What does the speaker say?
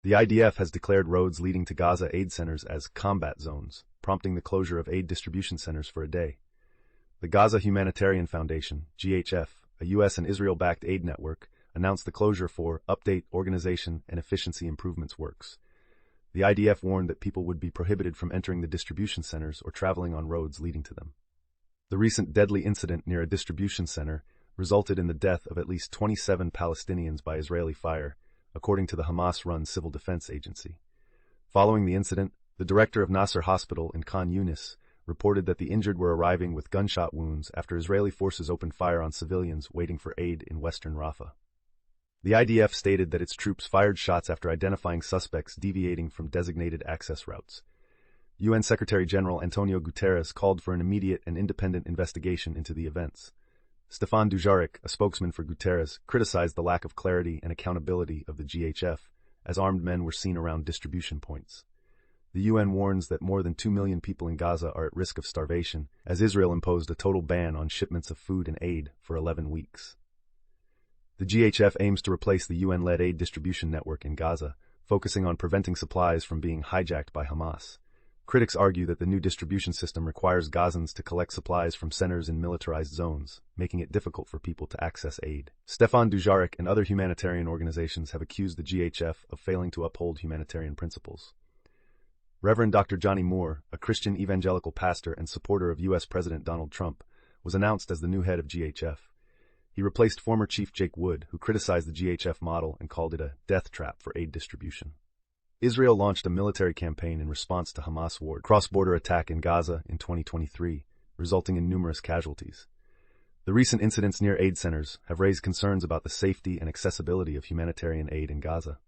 The IDF has declared roads leading to Gaza aid centers as combat zones, prompting the closure of aid distribution centers for a day. The Gaza Humanitarian Foundation, GHF, a U.S. and Israel-backed aid network, announced the closure for update, organization, and efficiency improvements works. The IDF warned that people would be prohibited from entering the distribution centers or traveling on roads leading to them. The recent deadly incident near a distribution center resulted in the death of at least 27 Palestinians by Israeli fire, according to the Hamas-run Civil Defence Agency. Following the incident, the director of Nasser Hospital in Khan Younis reported that the injured were arriving with gunshot wounds after Israeli forces opened fire on civilians waiting for aid in western Rafa. The IDF stated that its troops fired shots after identifying suspects deviating from designated access routes. UN Secretary-General Antonio Guterres called for an immediate and independent investigation into the events. Stefan Dujarric, a spokesman for Guterres, criticized the lack of clarity and accountability of the GHF, as armed men were seen around distribution points. The UN warns that more than 2 million people in Gaza are at risk of starvation, as Israel imposed a total ban on shipments of food and aid for 11 weeks. The GHF aims to replace the UN-led aid distribution network in Gaza, focusing on preventing supplies from being hijacked by Hamas. Critics argue that the new distribution system requires Gazans to collect supplies from centers in militarized zones, making it difficult for people to access aid. Stefan Dujarric and other humanitarian organizations have accused the GHF of failing to uphold humanitarian principles. Reverend Dr. Johnny Moore, a Christian evangelical pastor and supporter of U.S. President Donald Trump, was announced as the new head of GHF. He replaced former Chief Jake Wood, who criticized the GHF model and called it a death trap for aid distribution. Israel launched a military campaign in response to Hamas' cross-border attack in Gaza in 2023, resulting in numerous casualties. The recent incidents near aid centers have raised concerns about the safety and accessibility of humanitarian aid in Gaza.